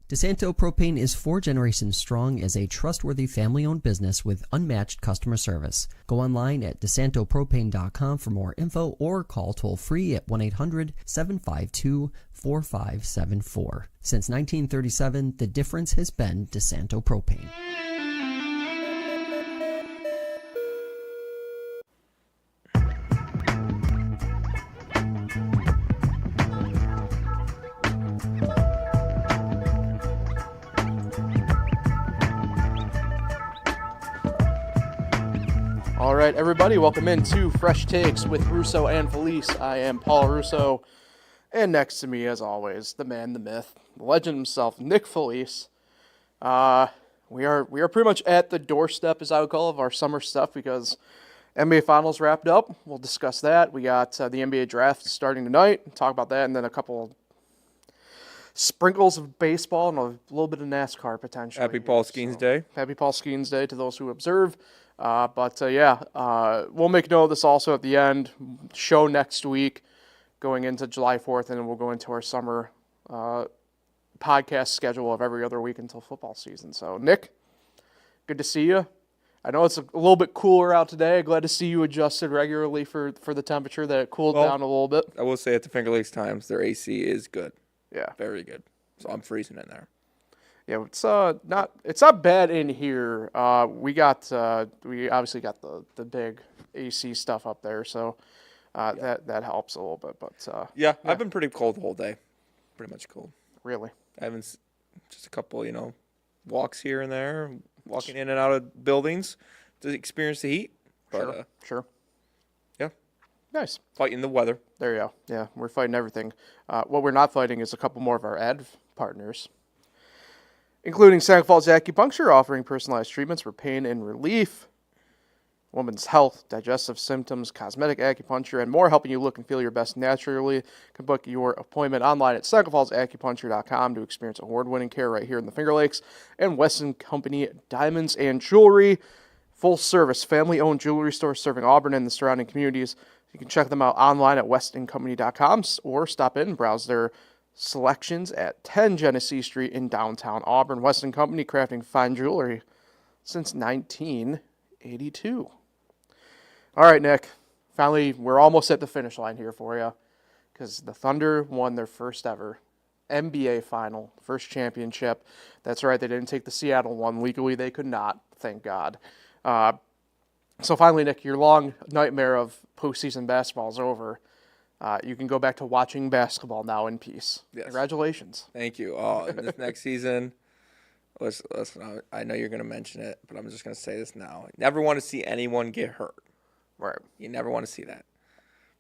DeSanto Propane is 4 generations strong as a trustworthy family-owned business with unmatched customer service. Go online at DeSantoPropane.com for more info or call toll-free at 1-800-752-4574. Since 1937, the difference has been DeSanto Propane. All right, everybody, welcome into Fresh Takes with Russo and Felice. I am Paul Russo, and next to me, as always, the man, the myth, the legend himself, Nick Felice. We are pretty much at the doorstep, as I would call it, of our summer stuff because NBA Finals wrapped up. We'll discuss that. We got the NBA Draft starting tonight. Talk about that, and then a couple sprinkles of baseball and a little bit of NASCAR potentially. Happy Paul Skeens Day. Happy Paul Skeens Day to those who observe. We'll make note of this also at the end. Show next week going into July 4th, and then we'll go into our summer podcast schedule of every other week until football season. So, Nick, good to see you. I know it's a little bit cooler out today. Glad to see you adjusted regularly for the temperature, that it cooled down a little bit. I will say at the Finger Lakes Times, their AC is good. Yeah. Very good. So I'm freezing in there. Yeah, it's not bad in here. We obviously got the big AC stuff up there, so that helps a little bit. But I've been pretty cold the whole day, pretty much cold. Really, I haven't just a couple walks here and there, walking in and out of buildings to experience the heat. But, sure. Yeah, nice. Fighting the weather. There you go. Yeah, we're fighting everything. What we're not fighting is a couple more of our ad partners, including Saga Falls Acupuncture, offering personalized treatments for pain and relief, women's health, digestive symptoms, cosmetic acupuncture, and more, helping you look and feel your best naturally. You can book your appointment online at sagafallsacupuncture.com to experience award-winning care right here in the Finger Lakes. And Weston Company Diamonds and Jewelry, full-service, family-owned jewelry store serving Auburn and the surrounding communities. You can check them out online at westoncompany.com or stop in and browse their selections at 10 Genesee Street in downtown Auburn. Weston Company, crafting fine jewelry since 1982. All right, Nick. Finally, we're almost at the finish line here for you because the Thunder won their first ever NBA final, first championship. That's right, they didn't take the Seattle one. Legally, they could not, thank God. So finally, Nick, your long nightmare of postseason basketball is over. You can go back to watching basketball now in peace. Yes. Congratulations. Thank you. Oh, this next season, listen, I know you're going to mention it, but I'm just going to say this now. I never want to see anyone get hurt. Right. You never want to see that.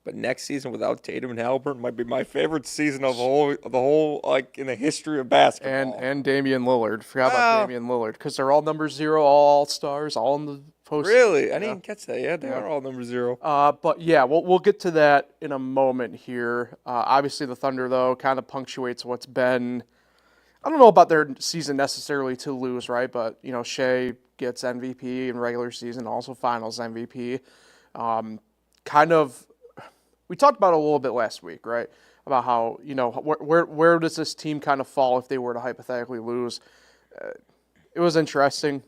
But next season without Tatum and Haliburton might be my favorite season of the whole like in the history of basketball. And Damian Lillard. Forgot about Damian Lillard because they're all number 0, all All-Stars, all in the postseason. Really? I didn't catch that. Yeah, they are all number 0. But yeah, we'll get to that in a moment here. Obviously, the Thunder, though, kind of punctuates what's been, I don't know about their season necessarily to lose, right? But, Shea gets MVP in regular season, also finals MVP. We talked about it a little bit last week, right? About how, where does this team kind of fall if they were to hypothetically lose? It was interesting.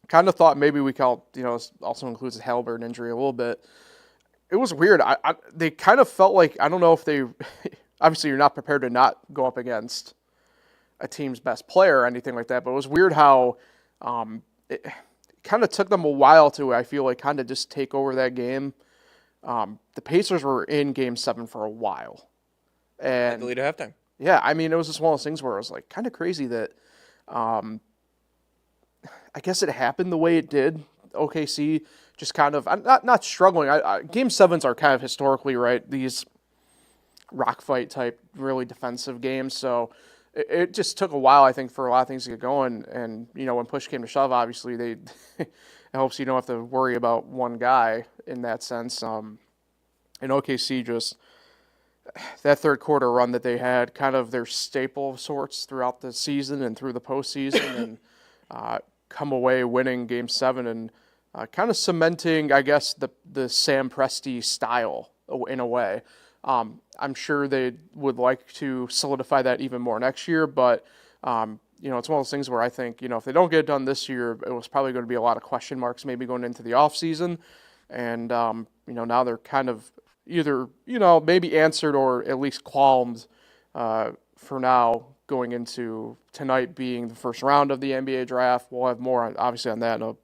Kind of thought maybe we call, also includes the Haliburton injury a little bit. It was weird. They kind of felt like, I don't know if they, obviously you're not prepared to not go up against a team's best player or anything like that, but it was weird how it kind of took them a while to, I feel like, kind of just take over that game. The Pacers were in Game 7 for a while. And I believe at halftime. Yeah, I mean, it was just one of those things where it was like kind of crazy that I guess it happened the way it did. OKC just kind of not struggling. Game 7s are kind of historically, right, these rock fight type, really defensive games. So it just took a while, I think, for a lot of things to get going. And, when push came to shove, obviously, it helps you don't have to worry about one guy in that sense. And OKC just, that third quarter run that they had, kind of their staple of sorts throughout the season and through the postseason, and come away winning Game 7 and kind of cementing, I guess, the Sam Presti style in a way. I'm sure they would like to solidify that even more next year, but It's one of those things where I think, if they don't get it done this year, it was probably going to be a lot of question marks maybe going into the off season. And, now they're kind of either, maybe answered or at least calmed for now going into tonight being the first round of the NBA draft. We'll have more, obviously, on that in a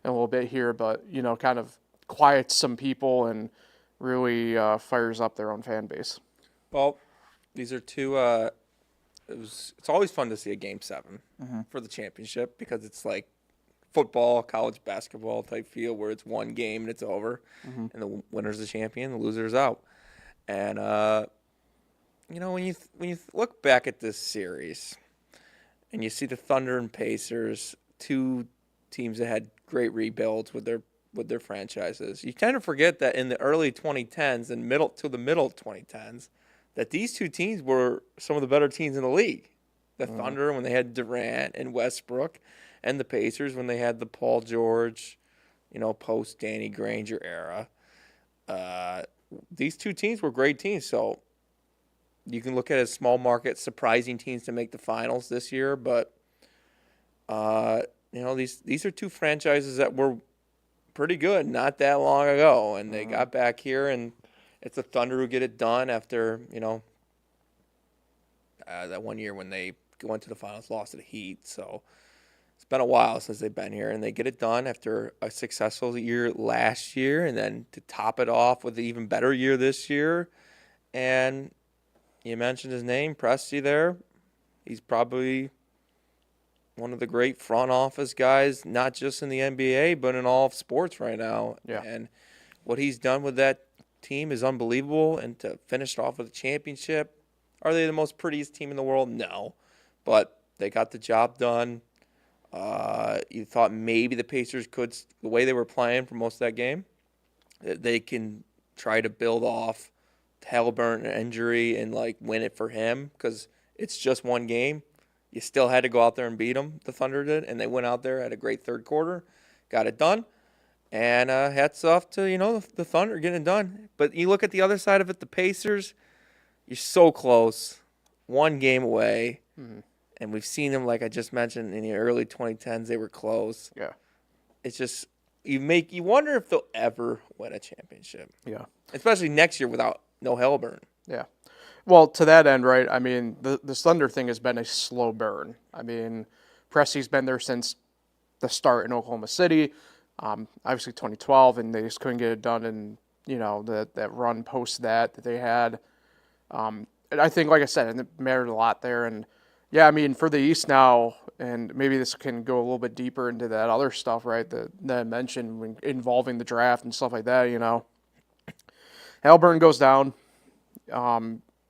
little bit here, but, kind of quiets some people and really fires up their own fan base. Well, these are two. It's always fun to see a Game 7 for the championship because it's like football, college basketball type feel where it's one game and it's over, and the winner's the champion, the loser's out. And when you look back at this series and you see the Thunder and Pacers, two teams that had great rebuilds with their franchises, you kind of forget that in the early 2010s and middle 2010s. That these two teams were some of the better teams in the league. The Thunder when they had Durant and Westbrook, and the Pacers when they had the Paul George, post Danny Granger era. These two teams were great teams, so you can look at it as small market, surprising teams to make the finals this year. But these are two franchises that were pretty good not that long ago, and they got back here and. It's the Thunder who get it done after, that one year when they went to the finals, lost to the Heat. So it's been a while since they've been here, and they get it done after a successful year last year, and then to top it off with an even better year this year. And you mentioned his name, Presti there. He's probably one of the great front office guys, not just in the NBA, but in all of sports right now. Yeah. And what he's done with that team is unbelievable, and to finish it off with a championship. Are they the most prettiest team in the world? No, but they got the job done. You thought maybe the Pacers could, the way they were playing for most of that game, they can try to build off Haliburton injury and win it for him because it's just one game. You still had to go out there and beat them. The Thunder did, and they went out there, had a great third quarter, got it done. And hats off to, the Thunder getting it done. But you look at the other side of it, the Pacers, you're so close. One game away. And we've seen them, like I just mentioned, in the early 2010s, they were close. Yeah. It's just, you wonder if they'll ever win a championship. Yeah. Especially next year without no Haliburton. Yeah. Well, to that end, right, I mean, the Thunder thing has been a slow burn. I mean, Presti's been there since the start in Oklahoma City. Obviously 2012, and they just couldn't get it done in, that run post that they had. And I think, like I said, it mattered a lot there. And, yeah, I mean, for the East now, and maybe this can go a little bit deeper into that other stuff, right, that I mentioned involving the draft and stuff like that, Haliburton goes down.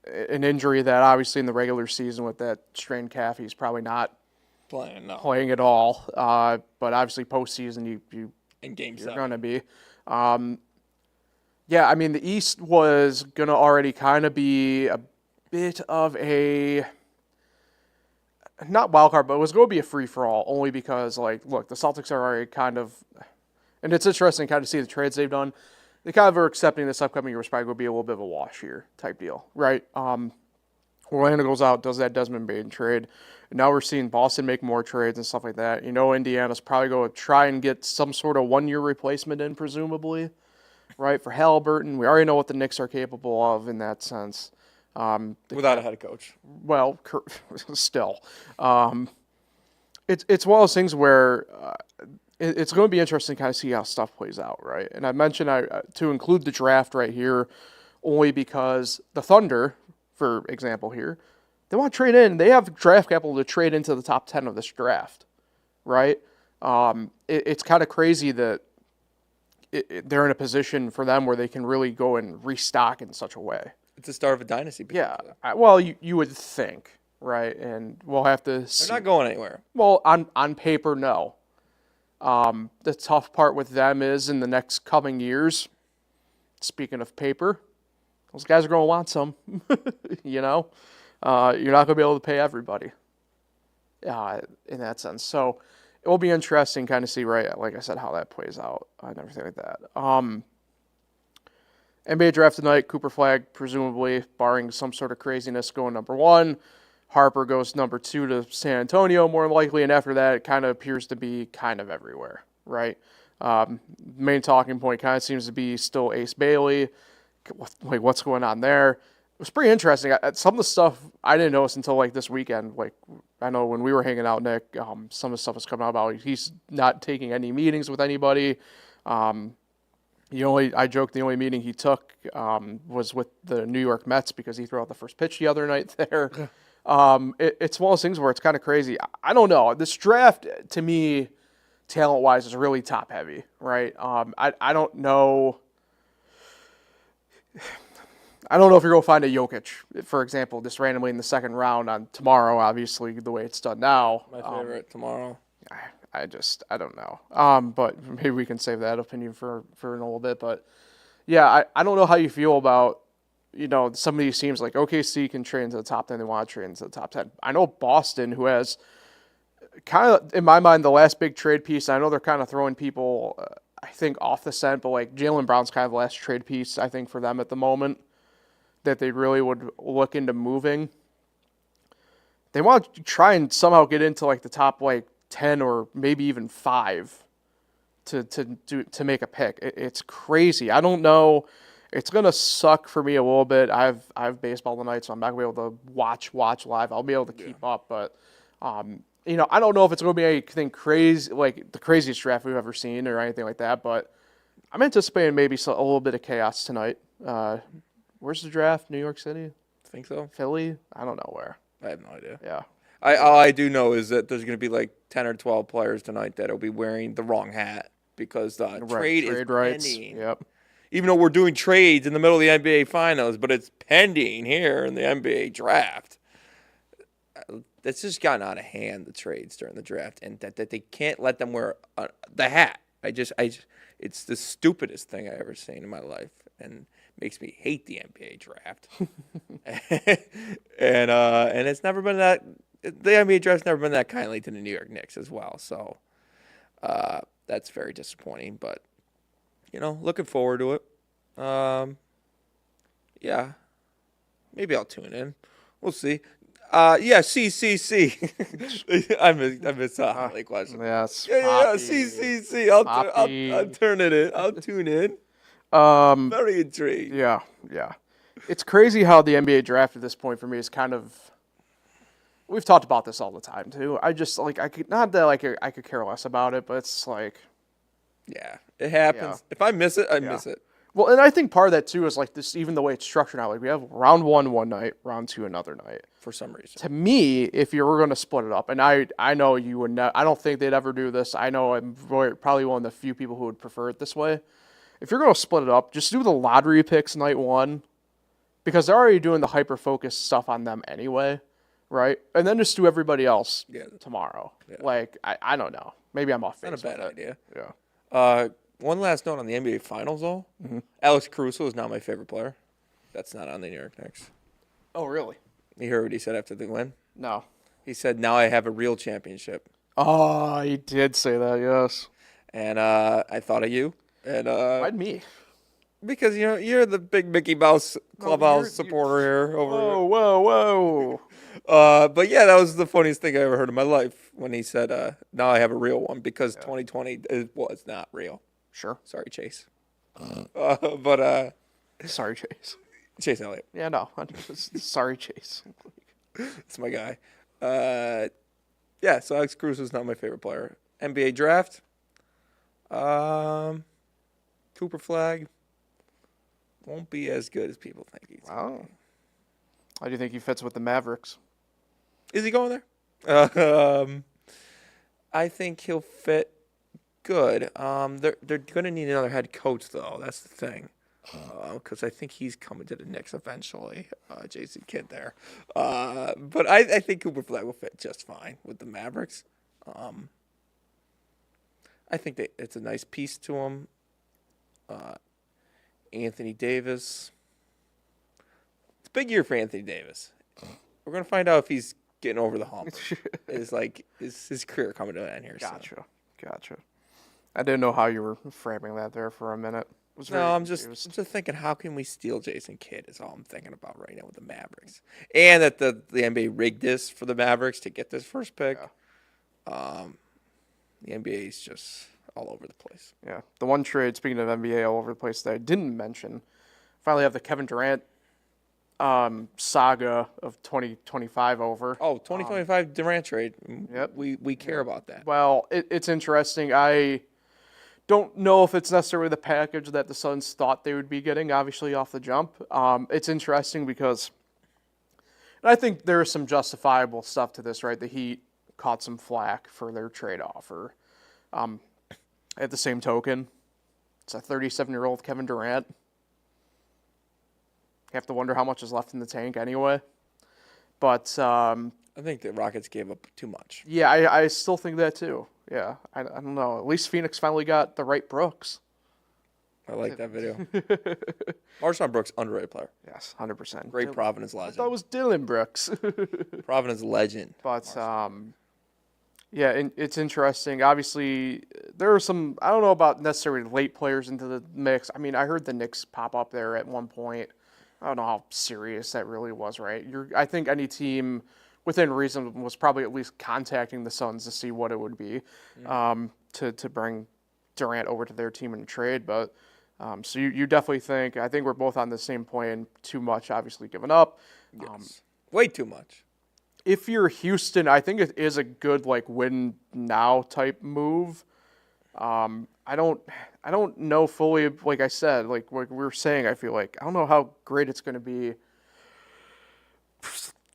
An injury that obviously in the regular season with that strained calf, he's probably not playing at all, but obviously postseason you in Game 7 you're going to be. Yeah, I mean the East was going to already kind of be a bit of a not wild card, but it was going to be a free for all only because look, the Celtics are already kind of, and it's interesting kind of see the trades they've done. They kind of are accepting this upcoming year was probably going to be a little bit of a wash year type deal, right? Orlando goes out, does that Desmond Bane trade. And now we're seeing Boston make more trades and stuff like that. Indiana's probably going to try and get some sort of one-year replacement in, presumably, right, for Haliburton. We already know what the Knicks are capable of in that sense. Without a head coach. Well, still. It's one of those things where it's going to be interesting to kind of see how stuff plays out, right? And I mentioned to include the draft right here only because the Thunder, for example here, they want to trade in. They have draft capital to trade into the top 10 of this draft, right? It's kind of crazy that they're in a position for them where they can really go and restock in such a way. It's the start of a dynasty. Yeah, well, you would think, right? And we'll have to see. They're not going anywhere. Well, on paper, no. The tough part with them is in the next coming years, speaking of paper, those guys are going to want some, You're not going to be able to pay everybody in that sense. So it will be interesting kind of see, right, like I said, how that plays out and everything like that. NBA draft tonight, Cooper Flag, presumably, barring some sort of craziness, going number 1. Harper goes number 2 to San Antonio, more than likely, and after that, it kind of appears to be kind of everywhere, right? Main talking point kind of seems to be still Ace Bailey. Like, what's going on there? It was pretty interesting. Some of the stuff I didn't notice until like this weekend. Like, I know when we were hanging out, Nick, some of the stuff was coming out about he's not taking any meetings with anybody. I joked the only meeting he took was with the New York Mets because he threw out the first pitch the other night there. It's one of those things where it's kind of crazy. I don't know. This draft, to me, talent-wise, is really top-heavy, right? I don't know. I don't know if you're going to find a Jokic, for example, just randomly in the second round on tomorrow, obviously, the way it's done now. My favorite tomorrow. I don't know. But maybe we can save that opinion for in a little bit. But, yeah, I don't know how you feel about, some of these teams like OKC can trade into the top 10. They want to trade into the top 10. I know Boston, who has kind of, in my mind, the last big trade piece. I know they're kind of throwing people, I think, off the scent, but like Jaylen Brown's kind of the last trade piece, I think, for them at the moment that they really would look into moving. They want to try and somehow get into like the top like 10 or maybe even 5 to make a pick. It's crazy. I don't know. It's gonna suck for me a little bit. I have baseball tonight, so I'm not gonna be able to watch live. I'll be able to keep up, but I don't know if it's gonna be anything crazy like the craziest draft we've ever seen or anything like that. But I'm anticipating maybe a little bit of chaos tonight. Where's the draft? New York City? Think so? Philly? I don't know where. I have no idea. Yeah. All I do know is that there's going to be like 10 or 12 players tonight that will be wearing the wrong hat because the trade is rights. pending. Yep. Even though we're doing trades in the middle of the NBA Finals, but it's pending here in the NBA Draft. It's just gotten out of hand, the trades during the draft, and that they can't let them wear the hat. It's the stupidest thing I ever seen in my life, and makes me hate the NBA Draft. and it's never been that. The NBA Draft's never been that kindly to the New York Knicks as well. So that's very disappointing. But looking forward to it. Yeah, maybe I'll tune in. We'll see. CCC. I missed the Holly question. Yes. Yeah, CCC. I'll turn it in. I'll tune in. Very intrigued. Yeah. It's crazy how the NBA draft at this point for me is kind of. We've talked about this all the time too. I just I could not that I could care less about it, but it's like. Yeah, it happens. Yeah. If I miss it, I miss it. Well, and I think part of that too is like this, even the way it's structured now. Like we have round 1 one night, round 2 another night. For some reason. To me, if you were going to split it up, and I know you would. I don't think they'd ever do this. I know I'm probably one of the few people who would prefer it this way. If you're going to split it up, just do the lottery picks night 1, because they're already doing the hyper focused stuff on them anyway, right? And then just do everybody else tomorrow. Yeah. Like I don't know. Maybe I'm off base. Not a bad idea. Yeah. One last note on the NBA Finals, though. Mm-hmm. Alex Caruso is not my favorite player. That's not on the New York Knicks. Oh, really? You heard what he said after the win? No. He said, now I have a real championship. Oh, he did say that, yes. And I thought of you. And why'd me? Because, you're the big Mickey Mouse clubhouse supporter here. Whoa. But, yeah, that was the funniest thing I ever heard in my life when he said, now I have a real one, because 2020 was not real. Sure. Sorry, Chase. Sorry, Chase. Chase Elliott. Yeah, no. Sorry, Chase. That's my guy. So Alex Caruso is not my favorite player. NBA draft. Cooper Flag won't be as good as people think he's going to be. How do you think he fits with the Mavericks? Is he going there? I think he'll fit good. They're going to need another head coach, though. That's the thing. Because I think he's coming to the Knicks eventually. Jason Kidd there. But I think Cooper Flag will fit just fine with the Mavericks. I think it's a nice piece to him. Anthony Davis. It's a big year for Anthony Davis. We're going to find out if he's getting over the hump. Is his career coming to an end here? Gotcha. I didn't know how you were framing that there for a minute. was No, very I'm just confused. thinking, how can we steal Jason Kidd is all I'm thinking about right now with the Mavericks. And that the NBA rigged this for the Mavericks to get this first pick. Yeah. The NBA is just all over the place. Yeah. The one trade, speaking of NBA all over the place, that I didn't mention, finally have the Kevin Durant saga of 2025 over. Oh, 2025 Durant trade. Yep. We care about that. Well, it's interesting. I don't know if it's necessarily the package that the Suns thought they would be getting, obviously, off the jump. It's interesting because and I think there is some justifiable stuff to this, right? The Heat caught some flack for their trade offer. At the same token, it's a 37-year-old Kevin Durant. You have to wonder how much is left in the tank anyway. But I think the Rockets gave up too much. yeah, I still think that too. Yeah, I don't know. At least Phoenix finally got the right Brooks. I like that video. Marshawn Brooks, underrated player. Yes, 100%. Great Providence I legend. thought it was Dylan Brooks. Providence legend. But yeah, it's interesting. Obviously, there are some. I don't know about necessarily late players into the mix. I mean, I heard the Knicks pop up there at one point. I don't know how serious that really was, right? I think any team within reason was probably at least contacting the Suns to see what it would be to bring Durant over to their team in a trade. But so you definitely think. I think we're both on the same point. Too much, obviously, given up. Yes. Way too much. If you're Houston, I think it is a good win now type move. I don't know fully. Like I said, like we were saying, I feel like I don't know how great it's going to be.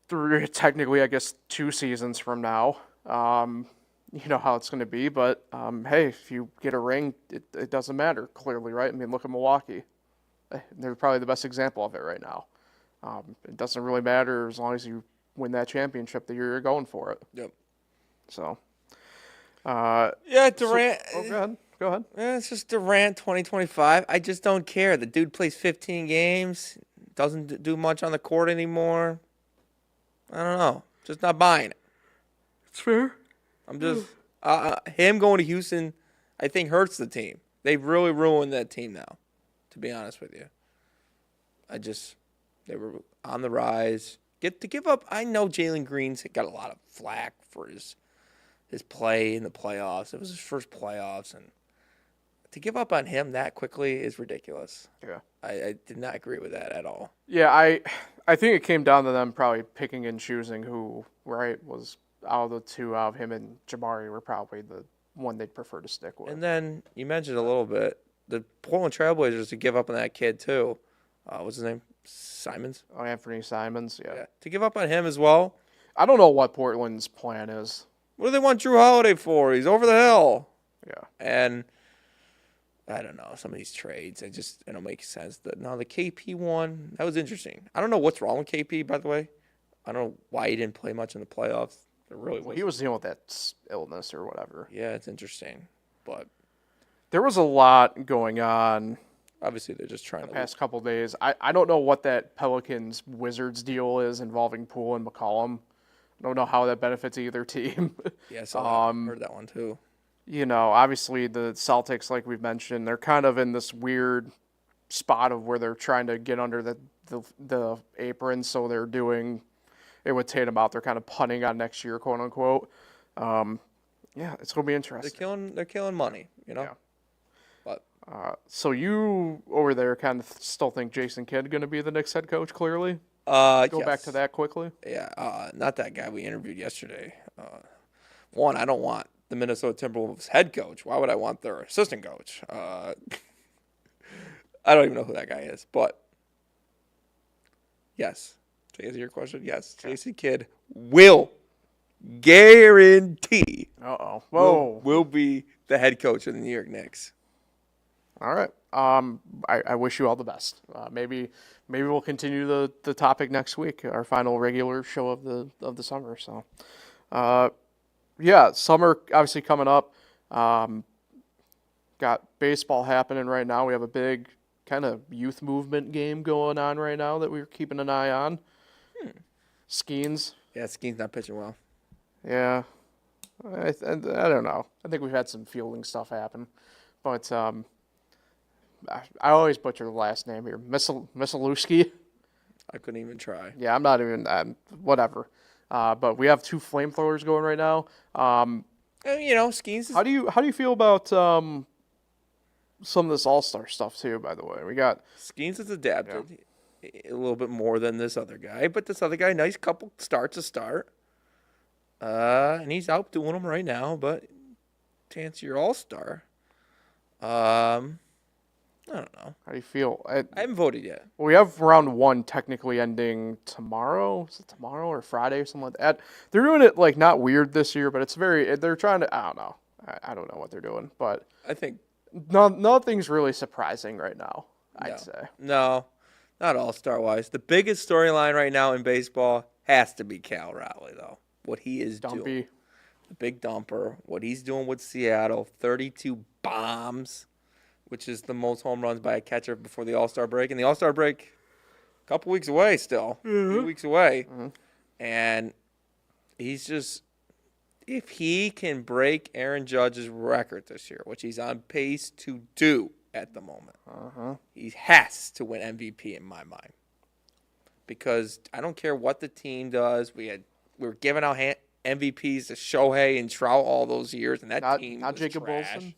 Through technically, I guess 2 seasons from now, you know how it's going to be. But hey, if you get a ring, it doesn't matter. Clearly, right? I mean, look at Milwaukee. They're probably the best example of it right now. It doesn't really matter as long as you win that championship the year you're going for it. Yep. So. Yeah, Durant. Go ahead. It's just Durant 2025. I just don't care. The dude plays 15 games, doesn't do much on the court anymore. I don't know. Just not buying it. It's fair. I'm just him going to Houston. I think hurts the team. They've really ruined that team now. To be honest with you, they were on the rise. To give up. I know Jalen Green's got a lot of flack for his play in the playoffs. It was his first playoffs, and to give up on him that quickly is ridiculous. Yeah. I did not agree with that at all. Yeah, I think it came down to them probably picking and choosing who, right, was out of the two, out of him and Jabari were probably the one they'd prefer to stick with. And then you mentioned a little bit the Portland Trailblazers to give up on that kid too. What's his name? Simons? Oh, Anthony Simons, yeah. To give up on him as well. I don't know what Portland's plan is. What do they want Drew Holiday for? He's over the hill. Yeah. And I don't know, some of these trades, it don't make sense. The KP one, that was interesting. I don't know what's wrong with KP, by the way. I don't know why he didn't play much in the playoffs. He was dealing with that illness or whatever. Yeah, it's interesting. But there was a lot going on. Obviously, they're just trying the past couple of days. I don't know what that Pelicans Wizards deal is involving Poole and McCollum. I don't know how that benefits either team. Yeah, so I heard that one too. You know, obviously the Celtics, like we've mentioned, they're kind of in this weird spot of where they're trying to get under the apron, so they're doing it with Tatum out. They're kind of punting on next year, quote unquote. Yeah, it's gonna be interesting. They're killing money, you know. Yeah. But so you over there kind of still think Jason Kidd going to be the next head coach? Clearly. Go back to that quickly. Yeah, not that guy we interviewed yesterday. One, I don't want the Minnesota Timberwolves head coach. Why would I want their assistant coach? I don't even know who that guy is. But yes, to answer your question, yes, Jason Kidd will guarantee. Will be the head coach of the New York Knicks. All right. I wish you all the best. Maybe we'll continue the topic next week, our final regular show of the summer. So, yeah, summer obviously coming up. Got baseball happening right now. We have a big kind of youth movement game going on right now that we're keeping an eye on. Skeens. Yeah, Skeen's not pitching well. Yeah. I don't know. I think we've had some fielding stuff happen, but I always butcher the last name here. Misalewski. I couldn't even try. Yeah, I'm not even whatever. But we have 2 flamethrowers going right now. And, Skeens is How do you feel about some of this All-Star stuff too? By the way, we got Skeens has adapted a little bit more than this other guy, but this other guy, nice couple starts to start. And he's outdoing them right now. But to answer your All-Star, I don't know. how do you feel? I haven't voted yet. Well, we have round 1 technically ending tomorrow. Is it tomorrow or Friday or something like that? They're doing it like not weird this year, but it's they're trying to. I don't know. I don't know what they're doing, but I think nothing's really surprising right now. I'd say. No, not All-Star wise. The biggest storyline right now in baseball has to be Cal Raleigh, though. What he is doing. Dumpy. The big dumper. What he's doing with Seattle. 32 bombs, which is the most home runs by a catcher before the All-Star break. And the All-Star break, a couple weeks away still. A few weeks away. And he's just, if he can break Aaron Judge's record this year, which he's on pace to do at the moment, he has to win MVP in my mind. Because I don't care what the team does. We were giving out MVPs to Shohei and Trout all those years, and that team not was Jacob trash. Wilson.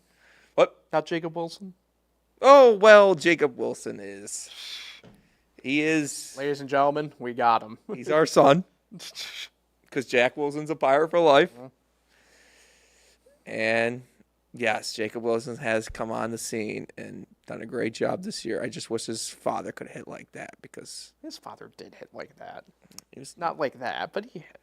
What? Not Jacob Wilson. Oh, well, Jacob Wilson is. He is. Ladies and gentlemen, we got him. He's our son. Because Jack Wilson's a Pirate for life. And, yes, Jacob Wilson has come on the scene and done a great job this year. I just wish his father could hit like that because. His father did hit like that. He was Not like that, but he hit.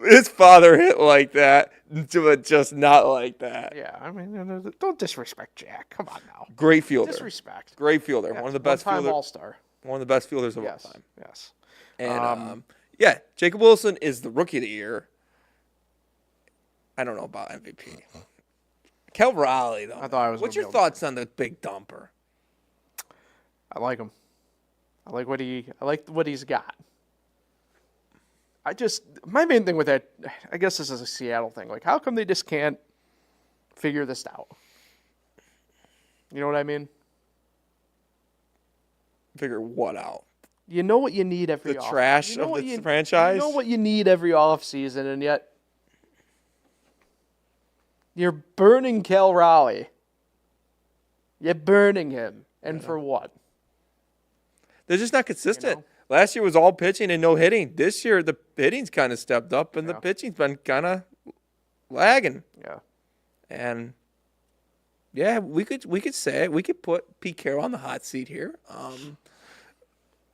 His father hit like that, but just not like that. Yeah, I mean, don't disrespect Jack. Come on now. Great fielder. Disrespect. Great fielder. Yeah, one of the best one-time fielders. All-Star. One of the best fielders of all time. Yes. And yeah, Jacob Wilson is the rookie of the year. I don't know about MVP. Cal Raleigh, though. I thought I was. What's your thoughts on the big dumper? I like him. I like what he's got. My main thing with that, I guess this is a Seattle thing. Like, how come they just can't figure this out? You know what I mean? Figure what out? You know what you need every The trash of the franchise? You know what you need every offseason, and yet you're burning Cal Raleigh. You're burning him. And for what? They're just not consistent. You know? Last year was all pitching and no hitting. This year, the hitting's kind of stepped up, and the Yeah. pitching's been kind of lagging. Yeah. And yeah, we could say it. We could put Pete Carroll on the hot seat here.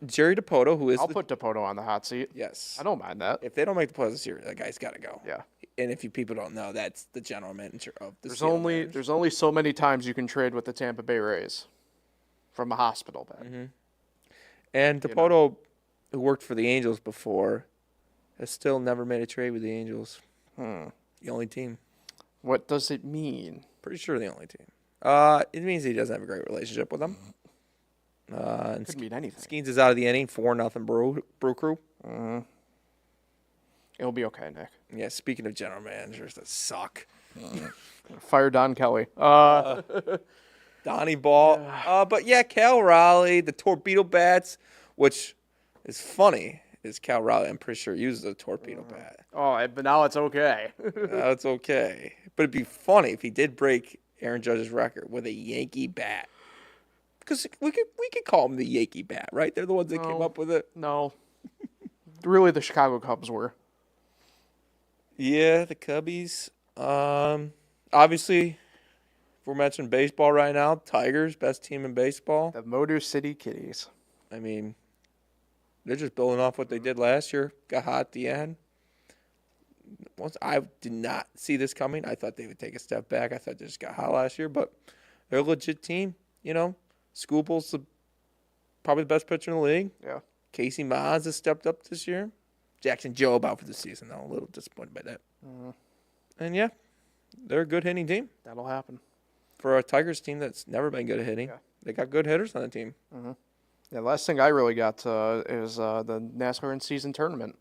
Jerry DiPoto, who is I'll put DePoto on the hot seat. yes. I don't mind that. If they don't make the playoffs this year, that guy's got to go. Yeah. And if you people don't know, that's the general manager of the There's Seattle only Mariners. there's only so many times you can trade with the Tampa Bay Rays from a hospital bed. And DiPoto, who worked for the Angels before, has still never made a trade with the Angels. The only team. What does it mean? Pretty sure the only team. It means he doesn't have a great relationship with them. And Could mean anything. Skeens is out of the inning, 4-0 Brew Crew. It'll be okay, Nick. Yeah, speaking of general managers that suck. Fire Don Kelly. Donnie Ball. But yeah, Cal Raleigh, the torpedo bats, which is funny, is Cal Raleigh, I'm pretty sure, uses a torpedo bat. But now it's okay. That's okay. But it'd be funny if he did break Aaron Judge's record with a Yankee bat. Because we could call him the Yankee bat, right? They're the ones that came up with it. No. Really, the Chicago Cubs were. Yeah, the Cubbies. Obviously, if we're mentioning baseball right now, Tigers, best team in baseball. The Motor City Kitties. I mean, they're just building off what they did last year. Got hot at the end. I did not see this coming. I thought they would take a step back. I thought they just got hot last year, but they're a legit team. You know, Scoople's probably the best pitcher in the league. Yeah. Casey Mize has stepped up this year. Jackson Jobe out for the season, though. A little disappointed by that. And, yeah, they're a good hitting team. That'll happen. For a Tigers team that's never been good at hitting, they got good hitters on the team. Yeah, last thing I really got is the NASCAR In-Season Tournament.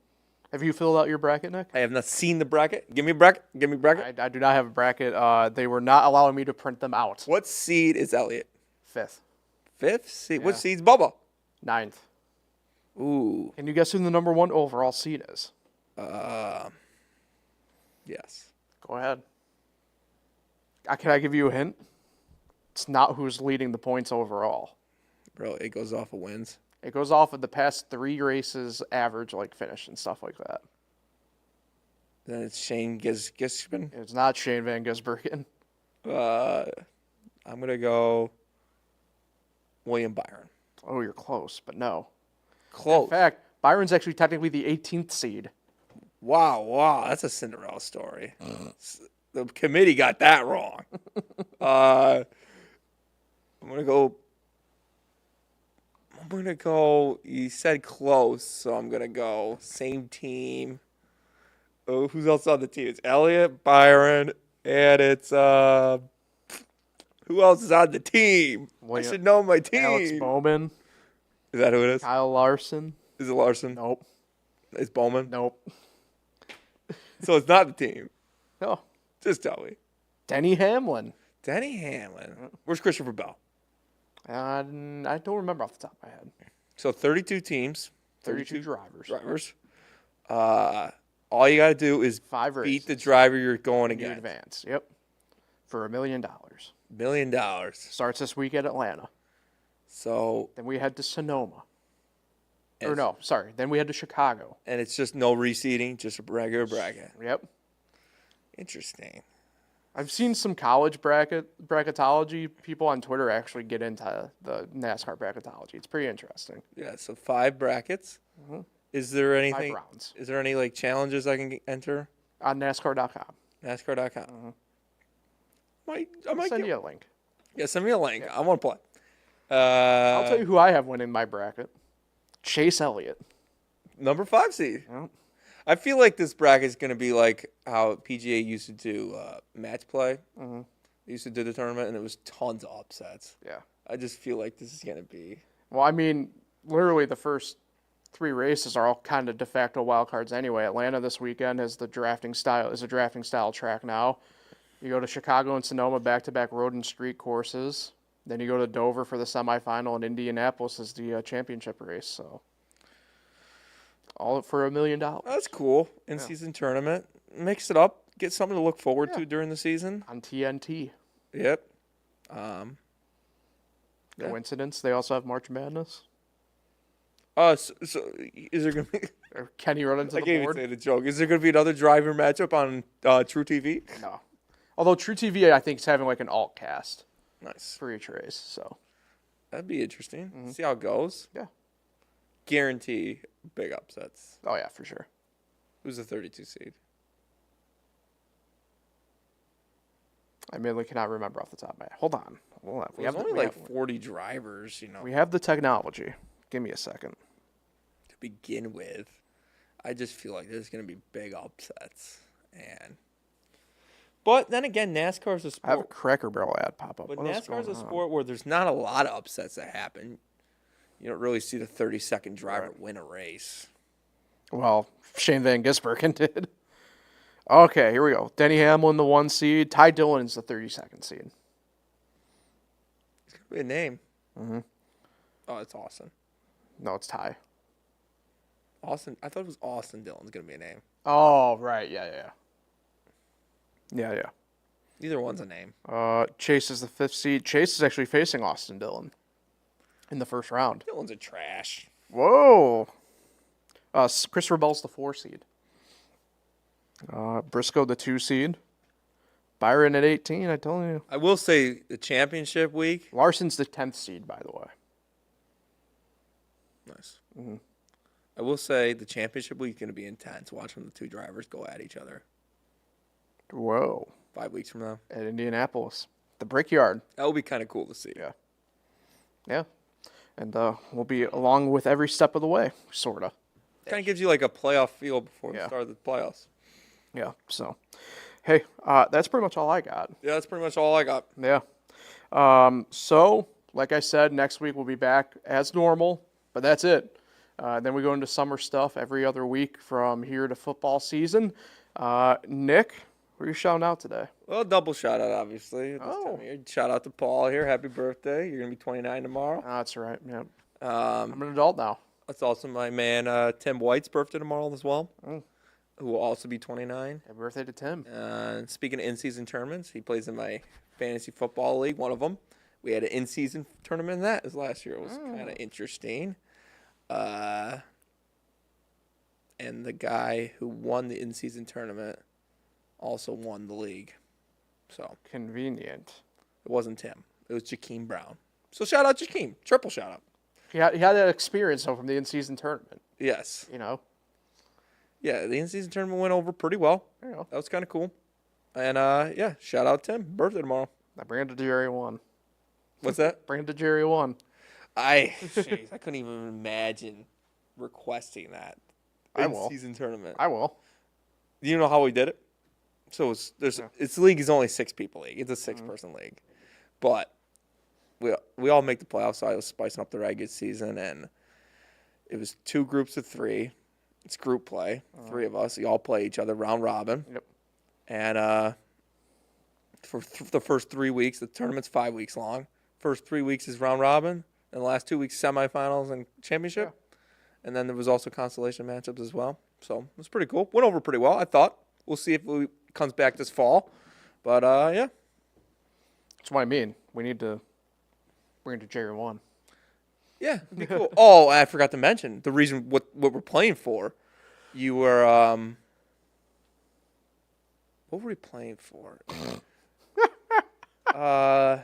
Have you filled out your bracket, Nick? I have not seen the bracket. Give me a bracket. I do not have a bracket. They were not allowing me to print them out. What seed is Elliott? 5th. 5th seed. What Yeah. seed's Bubba? 9th. Ooh. Can you guess who the number 1 overall seed is? Yes. Go ahead. Can I give you a hint? It's not who's leading the points overall. Bro, it goes off of wins. It goes off of the past 3 races average, like finish and stuff like that. Then it's Shane Gisbin. It's not Shane Van Gisbergen. I'm going to go William Byron. Oh, you're close, but no. Close. In fact, Byron's actually technically the 18th seed. Wow. That's a Cinderella story. The committee got that wrong. I'm going to go, you said close, so I'm going to go same team. Oh, who's else on the team? It's Elliott, Byron, and it's, who else is on the team? I should know my team. Alex Bowman. Is that who it is? Kyle Larson. Is it Larson? Nope. It's Bowman? Nope. So it's not the team. No. Just tell me. Denny Hamlin. Danny Hamlin. Where's Christopher Bell? I don't remember off the top of my head. So 32 teams. 32 drivers. All you got to do is 5 races. beat the driver you're going You against. advance. Yep. For $1 million. $1 million. Starts this week at Atlanta. So, Then we head to Sonoma. Or Yes. no, sorry. Then we head to Chicago. and it's just no reseeding, just a regular bracket. Yep. Interesting. I've seen some college bracketology people on Twitter actually get into the NASCAR bracketology. It's pretty interesting. Yeah, so 5 brackets. Is there 5 anything? rounds Is there any like challenges I can enter? on NASCAR.com. NASCAR.com. I might Send you a link. Yeah, send me a link. I want to play. I'll tell you who I have winning my bracket. Chase Elliott. Number 5 seed. Yep. I feel like this bracket is going to be like how PGA used to do match play. They used to do the tournament, and it was tons of upsets. Yeah. I just feel like this is going to be. Well, I mean, literally the first 3 races are all kind of de facto wild cards anyway. Atlanta this weekend is a drafting style track now. You go to Chicago and Sonoma back-to-back road and street courses. Then you go to Dover for the semifinal, and Indianapolis is the championship race. So all for $1 million. That's cool. In-season tournament. Mix it up. Get something to look forward to during the season. On TNT. Yep. Coincidence? They also have March Madness. So is there going to be... Or can he run into I the can't board? even say the joke. Is there going to be another driver matchup on True TV? No. Although True TV, I think, is having like an alt cast Nice. for each race. So That'd be interesting. See how it goes. yeah. Guarantee big upsets. Oh yeah, for sure. Who's the 32 seed? I mainly cannot remember off the top of my head. Hold on. There's only like 40 drivers, We have the technology. Give me a second. to begin with. I just feel like there's going to be big upsets. But then again, NASCAR is a I have a sport. Cracker Barrel ad pop up. But What is NASCAR is a going on? sport where there's not a lot of upsets that happen. You don't really see the 32nd driver win a race. Well, Shane Van Gisbergen did. Okay, here we go. Denny Hamlin, the 1 seed. Ty Dillon's the 32nd seed. It's going to be a name. Oh, it's Austin. No, it's Ty. Austin. I thought it was Austin Dillon's going to be a name. Oh, right. Yeah. Neither one's a name. Chase is the 5th seed. Chase is actually facing Austin Dillon in the first round. Dillon's a trash. Whoa. Christopher Bell's the 4 seed. Briscoe the 2 seed. Byron at 18, I told you. I will say the championship week. Larson's the 10th seed, by the way. Nice. I will say the championship week is going to be intense watching the 2 drivers go at each other Whoa. 5 weeks from now. At Indianapolis. The Brickyard. That will be kind of cool to see. Yeah. And we'll be along with every step of the way, sort of. Kind of gives you like a playoff feel before the Yeah. start of the playoffs. Yeah, so. Hey, that's pretty much all I got. Yeah, that's pretty much all I got. Yeah. So, like I said, next week we'll be back as normal, but that's it. Then we go into summer stuff every other week from here to football season. Nick, Who are you shouting out today? Well, double shout out, obviously. This Oh. time of year. Shout out to Paul here. Happy birthday. You're going to be 29 tomorrow. That's right. Yeah. I'm an adult now. That's also my man Tim White's birthday tomorrow as well, who will also be 29. Happy birthday to Tim. Speaking of in-season tournaments, he plays in my fantasy football league, one of them. We had an in-season tournament in that last year. It was kind of interesting. And the guy who won the in-season tournament also won the league. So Convenient. it wasn't Tim. It was Jakeem Brown. So shout out Jakeem. Triple shout out. He had that experience though from the in-season tournament. Yes. You know. Yeah, the in-season tournament went over pretty well. There you go. That was kind of cool. And, yeah, shout out Tim. Birthday tomorrow. I bring it to Jerry 1. What's that? Bring it to Jerry 1. I couldn't even imagine requesting that. I will. In-season tournament. I will. Do you know how we did it? So it's the league is only 6 people league. It's a 6-person league. But we all make the playoffs, so I was spicing up the regular season, and it was 2 groups of 3. It's group play. 3 of us. We all play each other round robin. Yep. And for the first 3 weeks, the tournament's 5 weeks long. First 3 weeks is round robin, and the last 2 weeks semifinals and championship. Yeah. And then there was also consolation matchups as well. So it was pretty cool. Went over pretty well, I thought. We'll see if it comes back this fall. But, yeah. That's what I mean. We need to bring it to Jerry 1. Yeah, it'd be cool. Oh, I forgot to mention the reason what we're playing for. You were what were we playing for? Oh,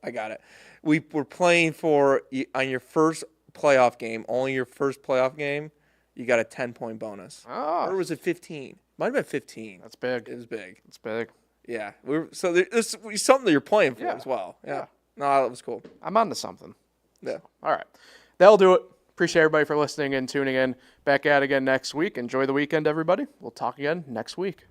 I got it. We were playing for on your first playoff game, only your first playoff game, you got a 10-point bonus. Oh. Or was it 15? Might have been 15. That's big. It was big. It's big. Yeah. So there's something that you're playing for as well. Yeah. No, that was cool. I'm on to something. Yeah. All right. That'll do it. Appreciate everybody for listening and tuning in. Back at it again next week. Enjoy the weekend, everybody. We'll talk again next week.